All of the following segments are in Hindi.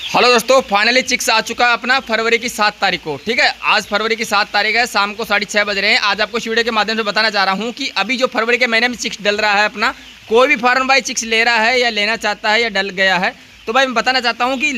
हेलो दोस्तों, फाइनली चिक्स आ चुका है अपना फरवरी की 7 तारीख को। ठीक है, आज फरवरी की 7 तारीख है, शाम को 6:30 बज रहे हैं। आज आपको इस वीडियो के माध्यम से बताना चाह रहा हूं कि अभी जो फरवरी के महीने में चिक्स डल रहा है अपना, कोई भी फार्म भाई चिक्स ले रहा है या लेना चाहता है या डल गया है, तो भाई मैं बताना चाहता हूँ कि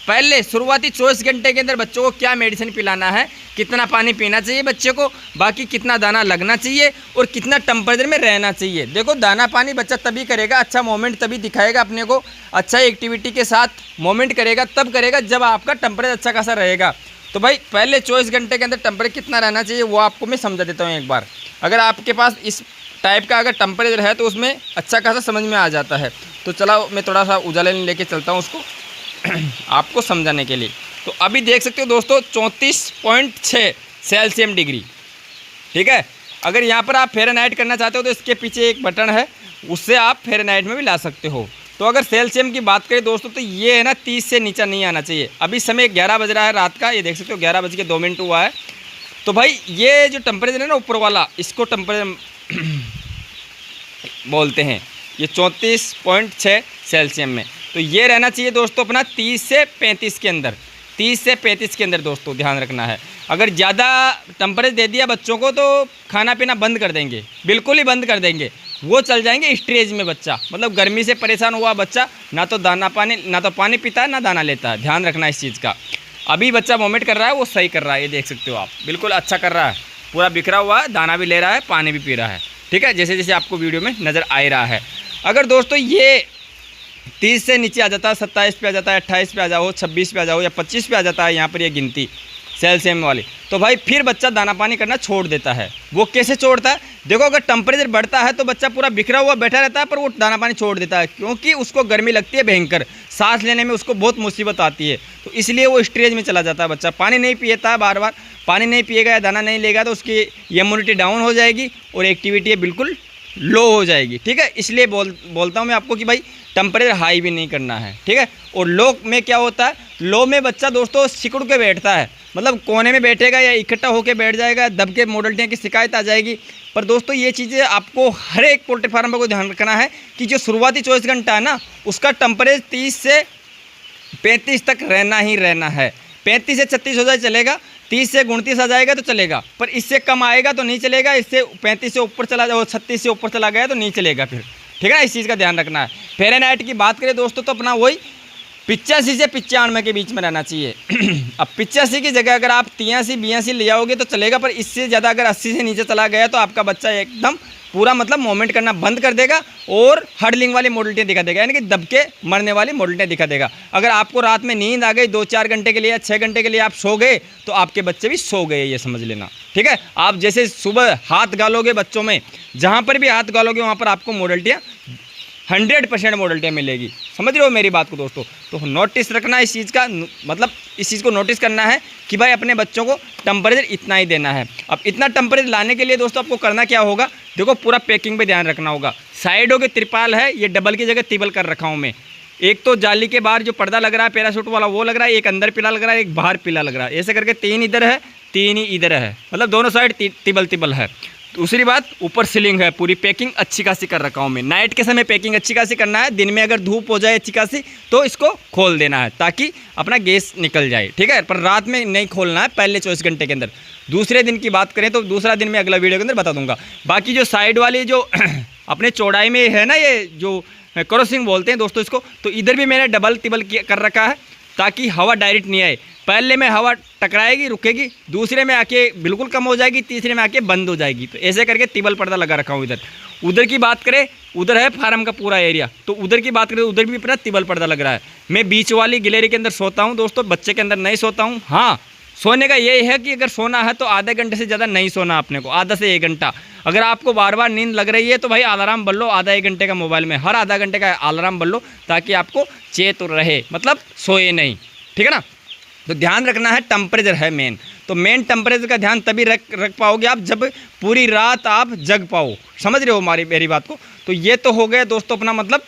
पहले शुरुआती 24 घंटे के अंदर बच्चों को क्या मेडिसिन पिलाना है, कितना पानी पीना चाहिए बच्चे को, बाकी कितना दाना लगना चाहिए और कितना टेम्परेचर में रहना चाहिए। देखो, दाना पानी बच्चा तभी करेगा, अच्छा मोमेंट तभी दिखाएगा अपने को, अच्छा एक्टिविटी के साथ मोमेंट करेगा तब करेगा जब आपका टेम्परेचर अच्छा खासा रहेगा। तो भाई पहले 24 घंटे के अंदर टेम्परेचर कितना रहना चाहिए वो आपको मैं समझा देता हूँ एक बार। अगर आपके पास इस टाइप का अगर टेम्परेचर है तो उसमें अच्छा खासा समझ में आ जाता है। तो चलो मैं थोड़ा सा उजाले लेके चलता हूँ उसको आपको समझाने के लिए। तो अभी देख सकते हो दोस्तों 34.6 सेल्सियम डिग्री। ठीक है, अगर यहाँ पर आप फ़ारेनहाइट करना चाहते हो तो इसके पीछे एक बटन है, उससे आप फ़ारेनहाइट में भी ला सकते हो। तो अगर सेल्सियम की बात करें दोस्तों तो ये है ना 30 से नीचे नहीं आना चाहिए। अभी समय 11 बज रहा है रात का, ये देख सकते हो 11:02 हुआ है। तो भाई ये जो टेम्परेचर है ना ऊपर वाला, इसको टेम्परेचर बोलते हैं, ये 34.6 सेल्सियम में। तो ये रहना चाहिए दोस्तों अपना 30 से 35 के अंदर, 30 से 35 के अंदर दोस्तों ध्यान रखना है। अगर ज़्यादा टेम्परेचर दे दिया बच्चों को तो खाना पीना बंद कर देंगे, बिल्कुल ही बंद कर देंगे। वो चल जाएंगे स्टेज में बच्चा, मतलब गर्मी से परेशान हुआ बच्चा, ना तो पानी पीता है ना दाना लेता है। ध्यान रखना इस चीज़ का। अभी बच्चा वोमिट कर रहा है, वो सही कर रहा है, ये देख सकते हो आप, बिल्कुल अच्छा कर रहा है, पूरा बिखरा हुआ है, दाना भी ले रहा है, पानी भी पी रहा है। ठीक है, जैसे जैसे आपको वीडियो में नज़र आ रहा है। अगर दोस्तों ये 30 से नीचे आ जाता है, 27 पे आ जाता है, 28 पे आ जाओ, 26 पे आ जाओ या 25 पे आ जाता है यहाँ पर ये गिनती सेल्सियम वाली, तो भाई फिर बच्चा दाना पानी करना छोड़ देता है। वो कैसे छोड़ता है? देखो, अगर टेम्परेचर बढ़ता है तो बच्चा पूरा बिखरा हुआ बैठा रहता है, पर वो दाना पानी छोड़ देता है क्योंकि उसको गर्मी लगती है भयंकर, सांस लेने में उसको बहुत मुसीबत आती है। तो इसलिए वो स्टेज में चला जाता है बच्चा, पानी नहीं पिएता है, बार बार पानी नहीं पिएगा या दाना नहीं लेगा तो उसकी इम्यूनिटी डाउन हो जाएगी और एक्टिविटी बिल्कुल लो हो जाएगी। ठीक है, इसलिए बोलता हूँ मैं आपको कि भाई टेम्परेचर हाई भी नहीं करना है। ठीक है, और लो में क्या होता है, लो में बच्चा दोस्तों सिकुड़ के बैठता है, मतलब कोने में बैठेगा या इकट्ठा होकर बैठ जाएगा, दब के मोडल्टियाँ की शिकायत आ जाएगी। पर दोस्तों ये चीज़ें आपको हर एक पोल्ट्री फार्म को ध्यान रखना है कि जो शुरुआती 24 घंटा है ना, उसका टेम्परेचर 30 से 35 तक रहना ही रहना है। 35 से 36 हो जाए चलेगा, 30 से 29 आ जाएगा तो चलेगा, पर इससे कम आएगा तो नहीं चलेगा, इससे 35 से ऊपर चला जाओ, 36 से ऊपर चला गया तो नहीं चलेगा फिर। ठीक है ना, इस चीज़ का ध्यान रखना है। फ़ारेनहाइट की बात करें दोस्तों तो अपना वही 85 से 95 के बीच में रहना चाहिए। अब 85 की जगह अगर आप 83-82 ले जाओगे तो चलेगा, पर इससे ज़्यादा अगर 80 से नीचे चला गया तो आपका बच्चा एकदम पूरा मतलब मोमेंट करना बंद कर देगा और हडलिंग वाली मोडल्टियाँ दिखा देगा, यानी कि दब के मरने वाली मोडल्टियाँ दिखा देगा। अगर आपको रात में नींद आ गई 2-4 घंटे के लिए या 6 घंटे के लिए आप सो गए तो आपके बच्चे भी सो गए, ये समझ लेना। ठीक है, आप जैसे सुबह हाथ गालोगे बच्चों में, जहाँ पर भी हाथ गालोगे वहाँ पर आपको मोडल्टियाँ 100% मोडल्टियाँ मिलेगी। समझ रहे हो मेरी बात को दोस्तों? तो नोटिस रखना इस चीज़ का, मतलब इस चीज़ को नोटिस करना है कि भाई अपने बच्चों को टेम्परेचर इतना ही देना है। अब इतना टेम्परेचर लाने के लिए दोस्तों आपको करना क्या होगा, देखो पूरा पैकिंग पे ध्यान रखना होगा। साइडों के त्रिपाल है, ये डबल की जगह टिबल कर रखा हूँ मैं। एक तो जाली के बाहर जो पर्दा लग रहा है पैराशूट वाला वो लग रहा है, एक अंदर पीला लग रहा है, एक बाहर पीला लग रहा है, ऐसे करके 3 इधर है 3 ही इधर है, मतलब दोनों साइड टिबल है। दूसरी बात, ऊपर सीलिंग है, पूरी पैकिंग अच्छी खासी कर रखा हूँ मैं। नाइट के समय पैकिंग अच्छी खासी करना है, दिन में अगर धूप हो जाए अच्छी खासी तो इसको खोल देना है ताकि अपना गैस निकल जाए। ठीक है, पर रात में नहीं खोलना है, पहले 24 घंटे के अंदर। दूसरे दिन की बात करें तो दूसरा दिन मैं अगला वीडियो के अंदर बता दूंगा। बाकी जो साइड वाली जो अपने चौड़ाई में है ना, ये जो क्रॉसिंग बोलते हैं दोस्तों इसको, तो इधर भी मैंने डबल टिबल कर रखा है ताकि हवा डायरेक्ट नहीं आए। पहले में हवा टकराएगी रुकेगी, दूसरे में आके बिल्कुल कम हो जाएगी, तीसरे में आके बंद हो जाएगी। तो ऐसे करके टिबल पर्दा लगा रखा हूँ इधर। उधर की बात करें, उधर है फार्म का पूरा एरिया, तो उधर की बात करें उधर भी अपना टिबल पर्दा लग रहा है। मैं बीच वाली गैलरी के अंदर सोता हूँ दोस्तों, बच्चे के अंदर नहीं सोता हूँ। हाँ, सोने का ये है कि अगर सोना है तो आधे घंटे से ज़्यादा नहीं सोना अपने को, आधा से 1 घंटा। अगर आपको बार बार नींद लग रही है तो भाई अलार्म बन लो आधा 1 घंटे का, मोबाइल में हर आधा घंटे का अलार्म बन लो ताकि आपको चेत रहे, मतलब सोए नहीं। ठीक है ना, तो ध्यान रखना है, टेम्परेचर है मेन। तो मेन टेम्परेचर का ध्यान तभी रख पाओगे आप जब पूरी रात आप जग पाओ। समझ रहे हो मेरी बात को? तो ये तो हो गया दोस्तों अपना मतलब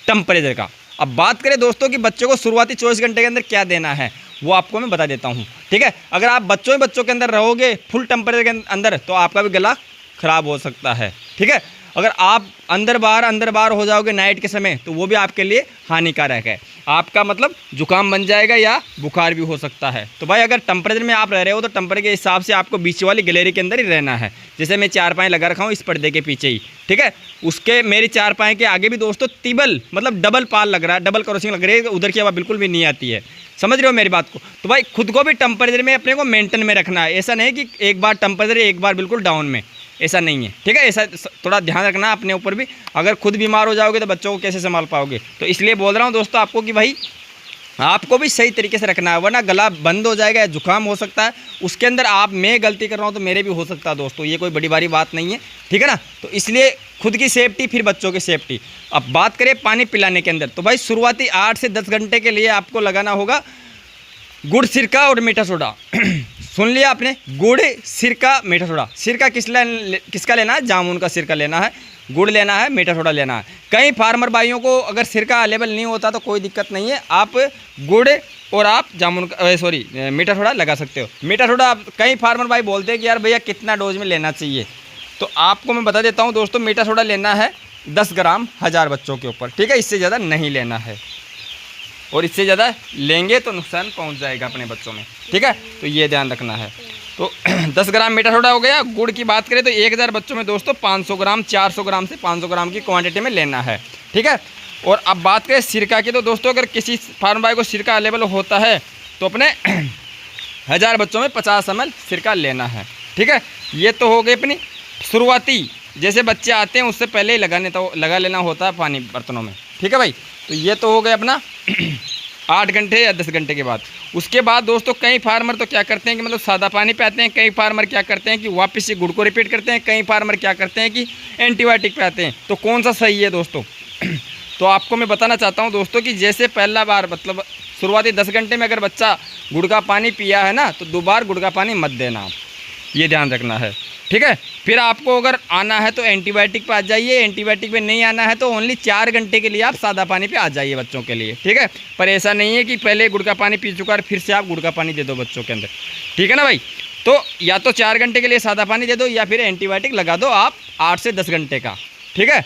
टेम्परेचर का। अब बात करें दोस्तों कि बच्चों को शुरुआती 24 घंटे के अंदर क्या देना है, वो आपको मैं बता देता हूँ। ठीक है, अगर आप बच्चों के अंदर रहोगे फुल टेम्परेचर के अंदर तो आपका भी गला ख़राब हो सकता है। ठीक है, अगर आप अंदर बाहर हो जाओगे नाइट के समय तो वो भी आपके लिए हानिकारक है। आपका मतलब जुकाम बन जाएगा या बुखार भी हो सकता है। तो भाई अगर टेम्परेचर में आप रह रहे हो तो टेम्परेचर के हिसाब से आपको बीच वाली गैलरी के अंदर ही रहना है। जैसे मैं चारपाई लगा रखा हूँ इस पर्दे के पीछे ही, ठीक है। उसके मेरी चारपाई के आगे भी दोस्तों तिबल मतलब डबल पाल लग रहा है, डबल क्रॉसिंग लग रही है, उधर की हवा बिल्कुल भी नहीं आती है। समझ रहे हो मेरी बात को। तो भाई खुद को भी टेम्परेचर में अपने को मेंटेन में रखना है। ऐसा नहीं कि एक बार टेम्परेचर एक बार बिल्कुल डाउन में, ऐसा नहीं है, ठीक है। ऐसा थोड़ा ध्यान रखना है अपने ऊपर भी। अगर खुद बीमार हो जाओगे तो बच्चों को कैसे संभाल पाओगे। तो इसलिए बोल रहा हूँ दोस्तों आपको कि भाई आपको भी सही तरीके से रखना है, वरना गला बंद हो जाएगा, जुकाम हो सकता है। उसके अंदर मैं गलती कर रहा हूँ तो मेरे भी हो सकता है दोस्तों, ये कोई बड़ी बारी बात नहीं है, ठीक है ना। तो इसलिए खुद की सेफ्टी फिर बच्चों की सेफ्टी। अब बात करें पानी पिलाने के अंदर, तो भाई शुरुआती 8 से 10 घंटे के लिए आपको लगाना होगा गुड़, सिरका और मीठा सोडा। सुन लिया आपने, गुड़, सिरका, मीठा सोडा। सिरका किसका लेना है? जामुन का सिरका लेना है, गुड़ लेना है, मीठा सोडा लेना है। कई फार्मर भाइयों को अगर सिरका अवेलेबल नहीं होता तो कोई दिक्कत नहीं है, आप गुड़ और आप जामुन का मीठा सोडा लगा सकते हो। मीठा सोडा कई फार्मर भाई बोलते हैं कि यार भैया कितना डोज में लेना चाहिए, तो आपको मैं बता देता हूँ दोस्तों, मीठा सोडा लेना है 10 ग्राम 1000 बच्चों के ऊपर, ठीक है। इससे ज़्यादा नहीं लेना है, और इससे ज़्यादा लेंगे तो नुकसान पहुंच जाएगा अपने बच्चों में, ठीक है। तो ये ध्यान रखना है। तो 10 ग्राम मीठा सोडा हो गया। गुड़ की बात करें तो 1000 बच्चों में दोस्तों 500 ग्राम, 400 ग्राम से 500 ग्राम की क्वांटिटी में लेना है, ठीक है। और अब बात करें सिरका की, तो दोस्तों अगर किसी फार्म भाई को सिरका अवेलेबल होता है तो अपने 1000 बच्चों में 50 ml सिरका लेना है, ठीक है। ये तो हो गई अपनी शुरुआती, जैसे बच्चे आते हैं उससे पहले ही लगा लेना होता है पानी बर्तनों में, ठीक है भाई। तो ये तो हो गया अपना 8 घंटे या 10 घंटे के बाद। उसके बाद दोस्तों कई फार्मर तो क्या करते हैं कि मतलब सादा पानी पिलाते हैं, कई फार्मर क्या करते हैं कि वापस से गुड़ को रिपीट करते हैं, कई फार्मर क्या करते हैं कि एंटीबायोटिक पिलाते हैं। तो कौन सा सही है दोस्तों? तो आपको मैं बताना चाहता हूँ दोस्तों कि जैसे पहला बार मतलब शुरुआती 10 घंटे में अगर बच्चा गुड़ का पानी पिया है ना, तो दोबारा गुड़ का पानी मत देना आप, ये ध्यान रखना है, ठीक है। फिर आपको अगर आना है तो एंटीबायोटिक पे आ जाइए, एंटीबायोटिक पे नहीं आना है तो ओनली 4 घंटे के लिए आप सादा पानी पे आ जाइए बच्चों के लिए, ठीक है। पर ऐसा नहीं है कि पहले गुड़ का पानी पी चुका है फिर से आप गुड़ का पानी दे दो बच्चों के अंदर, ठीक है ना भाई। तो या तो 4 घंटे के लिए सादा पानी दे दो या फिर एंटीबायोटिक लगा दो आप 8 से 10 घंटे का, ठीक है।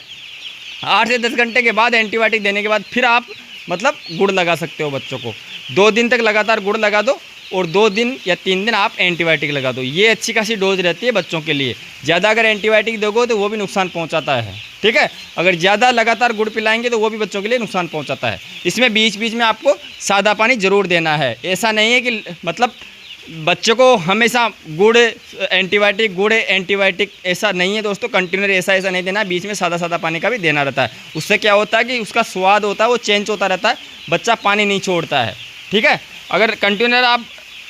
8 से 10 घंटे के बाद एंटीबायोटिक देने के बाद फिर आप मतलब गुड़ लगा सकते हो बच्चों को। 2 दिन तक लगातार गुड़ लगा दो और 2 दिन या 3 दिन आप एंटीबायोटिक लगा दो। ये अच्छी खासी डोज रहती है बच्चों के लिए। ज़्यादा अगर एंटीबायोटिक दोगे तो वो भी नुकसान पहुंचाता है, ठीक है। अगर ज़्यादा लगातार गुड़ पिलाएंगे तो वो भी बच्चों के लिए नुकसान पहुंचाता है। इसमें बीच बीच में आपको सादा पानी ज़रूर देना है। ऐसा नहीं है कि मतलब बच्चों को हमेशा गुड़ एंटीबायोटिक ऐसा नहीं है दोस्तों, कंटिन्यू ऐसा नहीं देना। बीच में सादा पानी का भी देना रहता है। उससे क्या होता है कि उसका स्वाद होता है वो चेंज होता रहता है, बच्चा पानी नहीं छोड़ता है, ठीक है। अगर कंटिन्यू आप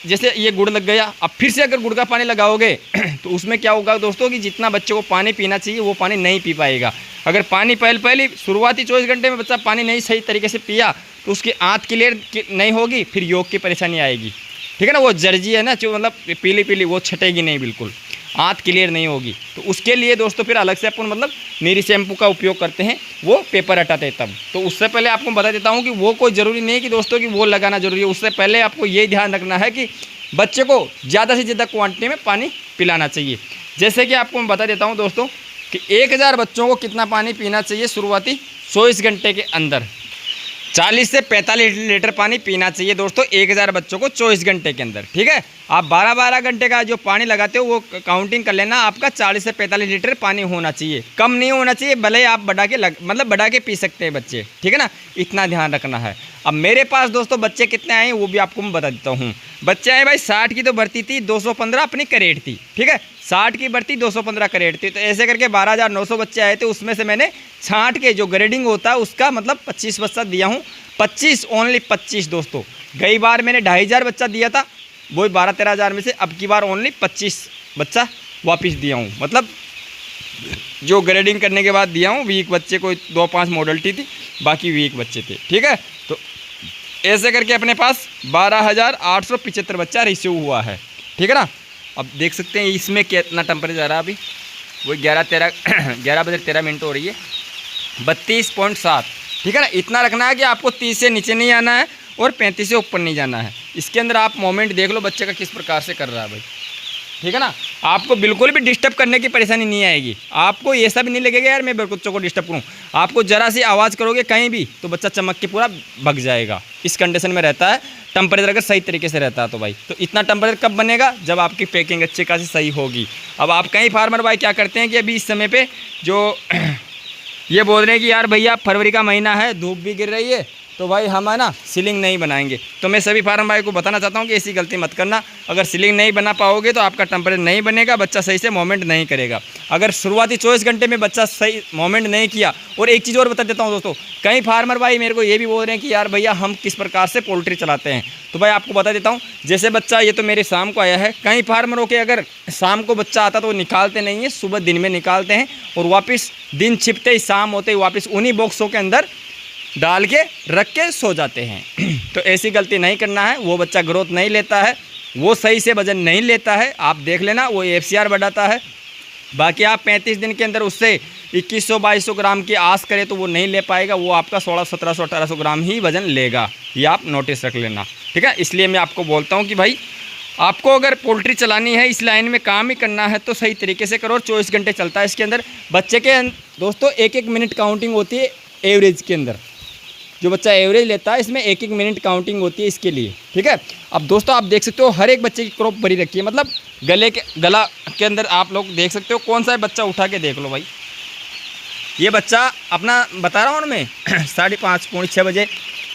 जैसे ये गुड़ लग गया, अब फिर से अगर गुड़ का पानी लगाओगे तो उसमें क्या होगा दोस्तों कि जितना बच्चे को पानी पीना चाहिए वो पानी नहीं पी पाएगा। अगर पानी पहले शुरुआती 24 घंटे में बच्चा पानी नहीं सही तरीके से पिया तो उसकी आंत क्लियर नहीं होगी, फिर योग की परेशानी आएगी, ठीक है ना। वो जर्जी है ना जो मतलब पीली वो छटेगी नहीं, बिल्कुल आंत क्लियर नहीं होगी। तो उसके लिए दोस्तों फिर अलग से अपन मतलब नीरी शैम्पू का उपयोग करते हैं, वो पेपर हटाते हैं तब। तो उससे पहले आपको बता देता हूँ कि वो कोई ज़रूरी नहीं है कि दोस्तों कि वो लगाना ज़रूरी है। उससे पहले आपको ये ध्यान रखना है कि बच्चे को ज़्यादा से ज़्यादा क्वांटिटी में पानी पिलाना चाहिए। जैसे कि आपको मैं बता देता हूँ दोस्तों कि 1000 बच्चों को कितना पानी पीना चाहिए शुरुआती 24 घंटे के अंदर। 40 से 45 लीटर पानी पीना चाहिए दोस्तों 1000 बच्चों को 24 घंटे के अंदर, ठीक है। आप 12-12 घंटे का जो पानी लगाते हो वो काउंटिंग कर लेना, आपका 40 से 45 लीटर पानी होना चाहिए, कम नहीं होना चाहिए। भले ही आप बढ़ा के पी सकते हैं बच्चे, ठीक है ना, इतना ध्यान रखना है। अब मेरे पास दोस्तों बच्चे कितने आए वो भी आपको मैं बता देता हूँ। बच्चे आए भाई 60 की तो भर्ती थी, 215 अपनी करेट थी, ठीक है। 60 की भर्ती 215 करेट थी, तो ऐसे करके 12,900 बच्चे आए थे। उसमें से मैंने छांट के जो ग्रेडिंग होता है उसका मतलब 25% दिया हूँ। 25 ओनली 25 दोस्तों। गई बार मैंने 2,500 बच्चा दिया था, वही 12-13 हज़ार में से अब की बार ओनली 25 बच्चा वापस दिया हूँ। मतलब जो ग्रेडिंग करने के बाद दिया हूँ, वीक बच्चे को 2-5 मॉडलिटी थी, बाकी वीक बच्चे थे, ठीक है। तो ऐसे करके अपने पास 12,875 बच्चा रिसीव हुआ है, ठीक है ना। अब देख सकते हैं इसमें कितना टेम्परेचर आ रहा है अभी, वो 11 बजे 13 मिनट हो रही है, 32.7, ठीक है ना। इतना रखना है कि आपको 30 से नीचे नहीं आना है और 35 से ऊपर नहीं जाना है। इसके अंदर आप मोमेंट देख लो बच्चे का किस प्रकार से कर रहा है भाई, ठीक है ना। आपको बिल्कुल भी डिस्टर्ब करने की परेशानी नहीं आएगी, आपको ये सब नहीं लगेगा यार मैं बच्चों को डिस्टर्ब करूँ। आपको ज़रा सी आवाज़ करोगे कहीं भी तो बच्चा चमक के पूरा भग जाएगा। इस कंडीशन में रहता है टेम्परेचर अगर सही तरीके से रहता है तो भाई। तो इतना टेम्परेचर कब बनेगा, जब आपकी पैकिंग अच्छी खासी सही होगी। अब आप कई फार्मर भाई क्या करते हैं कि अभी इस समय पे जो ये बोल रहे हैं कि यार भैया फरवरी का महीना है, धूप भी गिर रही है, तो भाई हम है ना सीलिंग नहीं बनाएंगे। तो मैं सभी फार्म भाई को बताना चाहता हूँ कि ऐसी गलती मत करना। अगर सीलिंग नहीं बना पाओगे तो आपका टेम्परेचर नहीं बनेगा, बच्चा सही से मोमेंट नहीं करेगा। अगर शुरुआती 24 घंटे में बच्चा सही मोमेंट नहीं किया। और एक चीज़ और बता देता हूँ दोस्तों, कई फार्मर भाई मेरे को ये भी बोल रहे हैं कि यार भैया हम किस प्रकार से पोल्ट्री चलाते हैं। तो भाई आपको बता देता हूँ, जैसे बच्चा ये तो मेरे शाम को आया है, कई फार्मरों के अगर शाम को बच्चा आता तो वो निकालते नहीं है, सुबह दिन में निकालते हैं और वापस दिन छिपते ही शाम होते ही वापस उन्हीं बॉक्सों के अंदर डाल के रख के सो जाते हैं। तो ऐसी गलती नहीं करना है, वो बच्चा ग्रोथ नहीं लेता है, वो सही से वजन नहीं लेता है। आप देख लेना, वो FCR बढ़ाता है। बाकी आप 35 दिन के अंदर उससे 2100-2200 ग्राम की आस करें तो वो नहीं ले पाएगा, वो आपका 1600-1700-1800 ग्राम ही वज़न लेगा। ये आप नोटिस रख लेना, ठीक है। इसलिए मैं आपको बोलता हूँ कि भाई आपको अगर पोल्ट्री चलानी है, इस लाइन में काम ही करना है तो सही तरीके से करो। और 24 घंटे चलता है इसके अंदर। बच्चे के दोस्तों 1-1 मिनट काउंटिंग होती है एवरेज के अंदर, जो बच्चा एवरेज लेता है इसमें 1-1 मिनट काउंटिंग होती है इसके लिए, ठीक है। अब दोस्तों आप देख सकते हो हर एक बच्चे की क्रॉप भरी रखी है, मतलब गला के अंदर आप लोग देख सकते हो कौन सा है बच्चा, उठा के देख लो भाई। ये बच्चा अपना बता रहा हूँ मैं 5:30 पौने 6 बजे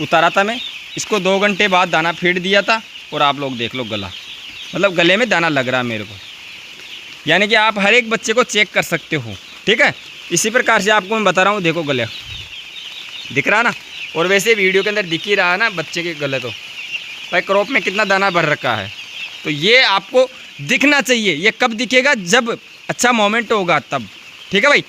उतारा था मैं, इसको 2 घंटे बाद दाना फीड दिया था और आप लोग देख लो गला, मतलब गले में दाना लग रहा है मेरे को। यानी कि आप हर एक बच्चे को चेक कर सकते हो, ठीक है। इसी प्रकार से आपको मैं बता रहा हूँ, देखो गले दिख रहा ना। और वैसे वीडियो के अंदर दिख ही रहा है ना बच्चे के गले, तो भाई क्रॉप में कितना दाना भर रखा है। तो ये आपको दिखना चाहिए। ये कब दिखेगा, जब अच्छा मोमेंट होगा तब, ठीक है भाई।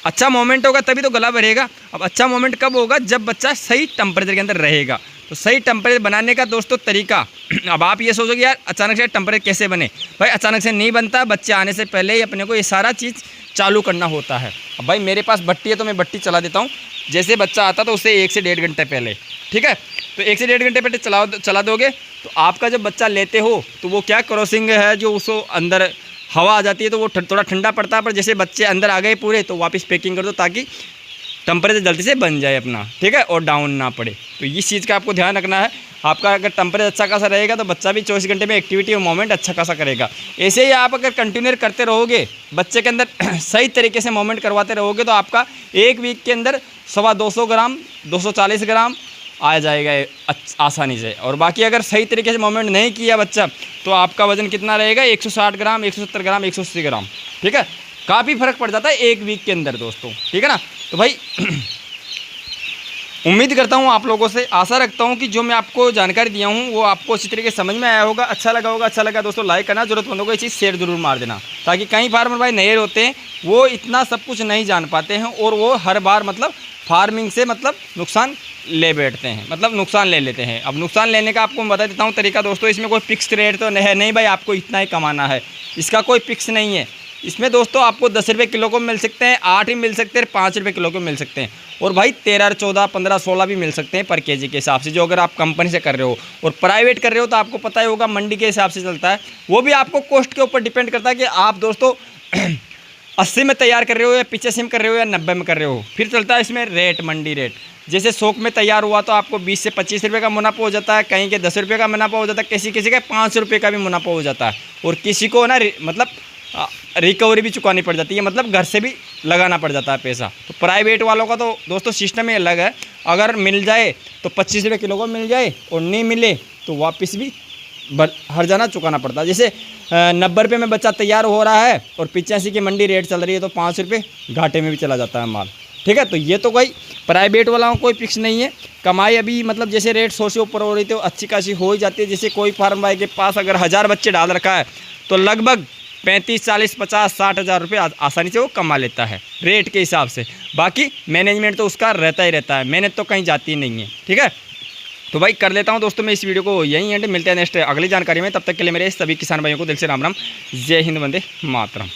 अच्छा मोमेंट होगा तभी तो गला भरेगा। अब अच्छा मोमेंट कब होगा, जब बच्चा सही टेम्परेचर के अंदर रहेगा। तो सही टेम्परेचर बनाने का दोस्तों तरीका, अब आप ये सोचोगे यार अचानक से टेम्परेचर कैसे बने, भाई अचानक से नहीं बनता। बच्चे आने से पहले ही अपने को ये सारा चीज़ चालू करना होता है। अब भाई मेरे पास भट्टी है तो मैं भट्टी चला देता हूँ। जैसे बच्चा आता तो उससे 1 से 1.5 घंटे पहले, ठीक है। तो 1 से 1.5 घंटे पहले चला दोगे तो आपका जब बच्चा लेते हो तो वो क्या क्रॉसिंग है, जो उसको अंदर हवा आ जाती है तो वो थोड़ा ठंडा पड़ता है। पर जैसे बच्चे अंदर आ गए पूरे तो वापस पैकिंग कर दो ताकि टेम्परेचर जल्दी से बन जाए अपना, ठीक है, और डाउन ना पड़े। तो इस चीज़ का आपको ध्यान रखना है। आपका अगर टेम्परेचर अच्छा खासा रहेगा तो बच्चा भी 24 घंटे में एक्टिविटी और मोमेंट अच्छा खासा करेगा। ऐसे ही आप अगर कंटिन्यू करते रहोगे, बच्चे के अंदर सही तरीके से मोमेंट करवाते रहोगे तो आपका 1 वीक के अंदर 250 ग्राम 240 ग्राम आ जाएगा आसानी से। और बाकी अगर सही तरीके से मोमेंट नहीं किया बच्चा तो आपका वज़न कितना रहेगा, 160 ग्राम 170 ग्राम 180 ग्राम, ठीक है। काफ़ी फ़र्क पड़ जाता है 1 वीक के अंदर दोस्तों, ठीक है ना। तो भाई उम्मीद करता हूँ आप लोगों से, आशा रखता हूँ कि जो मैं आपको जानकारी दिया हूँ वो आपको अच्छी तरीके से समझ में आया होगा, अच्छा लगा होगा। अच्छा लगा दोस्तों लाइक करना, ज़रूरतमंदों को ये चीज़ शेयर जरूर मार देना, ताकि कई फार्मर भाई नए होते हैं वो इतना सब कुछ नहीं जान पाते हैं और वो हर बार मतलब फार्मिंग से मतलब नुकसान ले बैठते हैं, मतलब नुकसान ले लेते हैं। अब नुकसान लेने का आपको मैं बता देता हूँ तरीका दोस्तों। इसमें कोई फिक्स रेट तो है नहीं भाई आपको इतना ही कमाना है, इसका कोई फिक्स नहीं है। इसमें दोस्तों आपको 10 रुपये किलो को मिल सकते हैं, 8 भी मिल सकते हैं, 5 रुपये किलो को मिल सकते हैं, और भाई 13, 14, 15, 16 भी मिल सकते हैं पर केजी के हिसाब से, जो अगर आप कंपनी से कर रहे हो। और प्राइवेट कर रहे हो तो आपको पता ही होगा मंडी के हिसाब से चलता है, वो भी आपको कॉस्ट के ऊपर डिपेंड करता है कि आप दोस्तों 80 में तैयार कर रहे हो या 85 में कर रहे हो या 90 में कर रहे हो। फिर चलता है इसमें रेट, मंडी रेट। जैसे 100 में तैयार हुआ तो आपको 20 से 25 रुपये का मुनाफा हो जाता है, कहीं के 10 रुपये का मुनाफा हो जाता है, किसी का 5 रुपये का भी मुनाफा हो जाता है, और किसी को ना मतलब रिकवरी भी चुकानी पड़ जाती है, मतलब घर से भी लगाना पड़ जाता है पैसा। तो प्राइवेट वालों का तो दोस्तों सिस्टम ही अलग है। अगर मिल जाए तो 25 रुपये किलो को मिल जाए, और नहीं मिले तो वापस भी हर जाना चुकाना पड़ता है। जैसे 90 रुपये में बच्चा तैयार हो रहा है और 85 की मंडी रेट चल रही है तो 5 रुपये घाटे में भी चला जाता है माल, ठीक है। तो ये तो कोई प्राइवेट वालों को कोई फिक्स नहीं है। कमाई अभी मतलब जैसे रेट 100 से ऊपर हो रही तो अच्छी खासी हो ही जाती है। जैसे कोई फार्म भाई के पास अगर 1000 बच्चे डाल रखा है तो लगभग 35, 40, 50, 60 हज़ार रुपये आसानी से वो कमा लेता है रेट के हिसाब से। बाकी मैनेजमेंट तो उसका रहता ही रहता है, मेहनत तो कहीं जाती नहीं है, ठीक है। तो भाई कर लेता हूं दोस्तों मैं इस वीडियो को यहीं एंड, मिलते हैं नेक्स्ट अगली जानकारी में। तब तक के लिए मेरे सभी किसान भाइयों को दिल से राम राम, जय हिंद, वंदे मातरम।